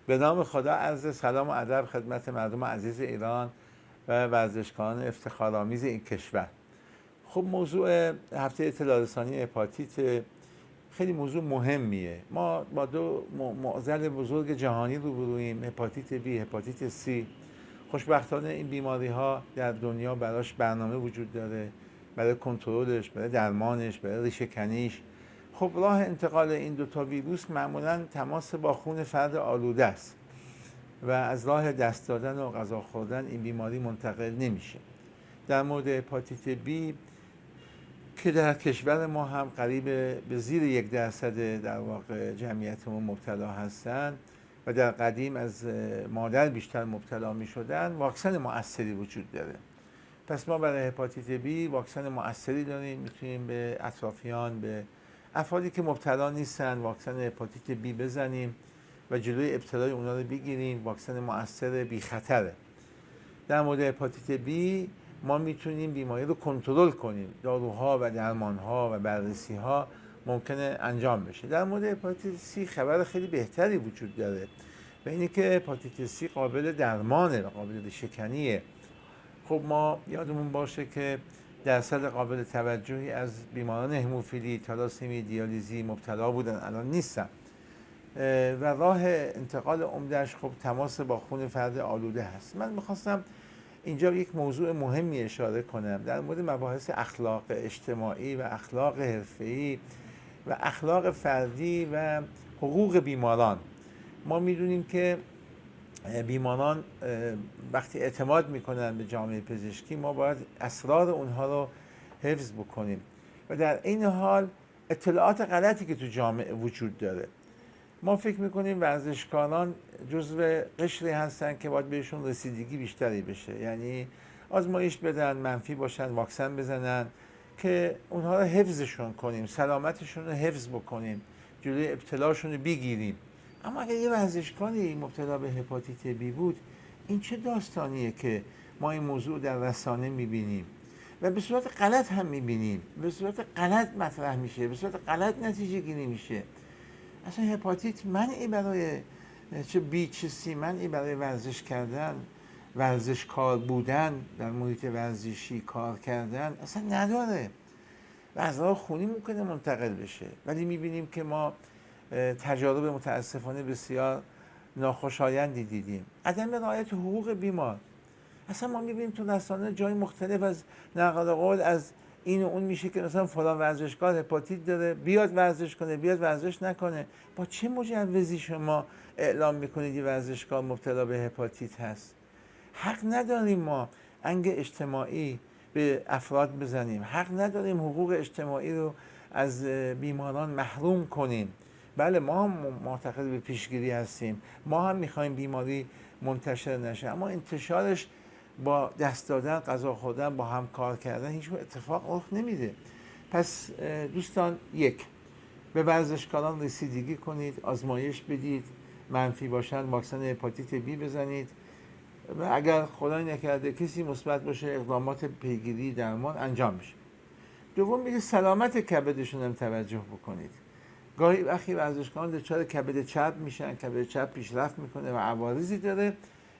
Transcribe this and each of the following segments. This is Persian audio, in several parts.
به نام خدا عرض سلام و ادب خدمت مردم عزیز ایران و ورزشکاران افتخارآمیز این کشور. خب موضوع هفته اطلاع رسانی هپاتیت خیلی موضوع مهمیه. ما با دو معضل بزرگ جهانی روبرویم، هپاتیت بی، هپاتیت سی. خوشبختانه این بیماری ها در دنیا براش برنامه وجود داره، برای کنترلش، برای درمانش، برای ریشه‌کنیش. خب راه انتقال این دوتا ویروس معمولاً تماس با خون فرد آلوده است و از راه دست دادن و غذا خوردن این بیماری منتقل نمیشه. در مورد هپاتیت بی که در کشور ما هم قریب به زیر 1% در واقع جمعیتمون مبتلا هستند و در قدیم از مادر بیشتر مبتلا می شدن، واکسن مؤثری وجود داره. پس ما برای هپاتیت بی واکسن مؤثری داریم، میتونیم به اطرافیان، به افرادی که مبتلا نیستن واکسن هپاتیت بی بزنیم و جلوی ابتلای اونا رو بگیریم. واکسن مؤثر بی خطره. در مورد هپاتیت بی ما میتونیم بیماری رو کنترل کنیم. داروها و درمانها و بررسیها ممکنه انجام بشه. در مورد هپاتیت سی خبر خیلی بهتری وجود داره و اینه که هپاتیت سی قابل درمانه و قابل ریشه‌کنیه. خب ما یادمون باشه که درصد قابل توجهی از بیماران هموفیلی، تالاسمی، دیالیزی مبتلا بودن، الان نیستن و راه انتقال عمده‌اش خب تماس با خون فرد آلوده هست. من میخواستم اینجا یک موضوع مهمی اشاره کنم در مورد مباحث اخلاق اجتماعی و اخلاق حرفه‌ای و اخلاق فردی و حقوق بیماران. ما میدونیم که بیماران وقتی اعتماد میکنن به جامعه پزشکی ما باید اسرار اونها رو حفظ بکنیم و در این حال اطلاعات غلطی که تو جامعه وجود داره، ما فکر میکنیم ورزشکاران جزو قشری هستن که باید بهشون رسیدگی بیشتری بشه، یعنی آزمایش بدن، منفی باشن، واکسن بزنن که اونها رو حفظشون کنیم، سلامتشون رو حفظ بکنیم، جلوی ابتلاشون رو بگیریم. اما اگر یه ورزشکاری مبتلا به هپاتیت بی بود، این چه داستانیه که ما این موضوع در رسانه میبینیم و به صورت غلط هم میبینیم، به صورت غلط مطرح میشه، به صورت غلط نتیجه گیری میشه. اصلا هپاتیت منعی برای چه بی چه سی منعی برای ورزش کردن، ورزشکار بودن، در محیط ورزشی کار کردن اصلا نداره و از راه خونی ممکنه منتقل بشه. ولی میبینیم که ما تجارب متاسفانه بسیار ناخوشایندی دیدیم. عدم رعایت حقوق بیمار. اصلا ما میبینیم تو رسانه جای مختلف از نقل قول از این و اون میشه که مثلا فلان ورزشکار هپاتیت داره، بیاد ورزش کنه، بیاد ورزش نکنه. با چه مجوزی شما اعلام میکنید یه ورزشکار مبتلا به هپاتیت هست؟ حق نداریم ما انگ اجتماعی به افراد بزنیم، حق نداریم حقوق اجتماعی رو از بیماران محروم کنیم. بله ما هم معتقد به پیشگیری هستیم، ما هم میخوایم بیماری منتشر نشه، اما انتشارش با دست دادن، غذا خوردن، با هم کار کردن هیچ اتفاق رخ نمیده. پس دوستان، یک، به ورزشکاران رسیدگی کنید، آزمایش بدید، منفی باشن واکسن هپاتیت بی بزنید و اگر خدای نکرده کسی مثبت باشه اقدامات پیگیری درمان انجام بشه. دوم میگه سلامت کبدشون هم توجه بکنید. گاهی وقتی ورزشکاران دچار کبد چرب میشن، کبد چرب پیشرفت میکنه و عوارضی داره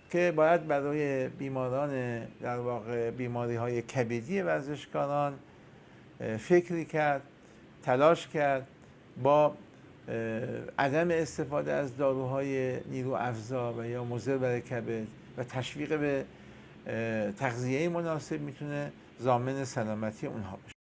که باید برای بیماران در واقع بیماری های کبدی ورزشکاران فکری کرد، تلاش کرد با عدم استفاده از داروهای نیروافزا و یا مضر برای کبد و تشویق به تغذیه مناسب میتونه ضامن سلامتی اونها باشه.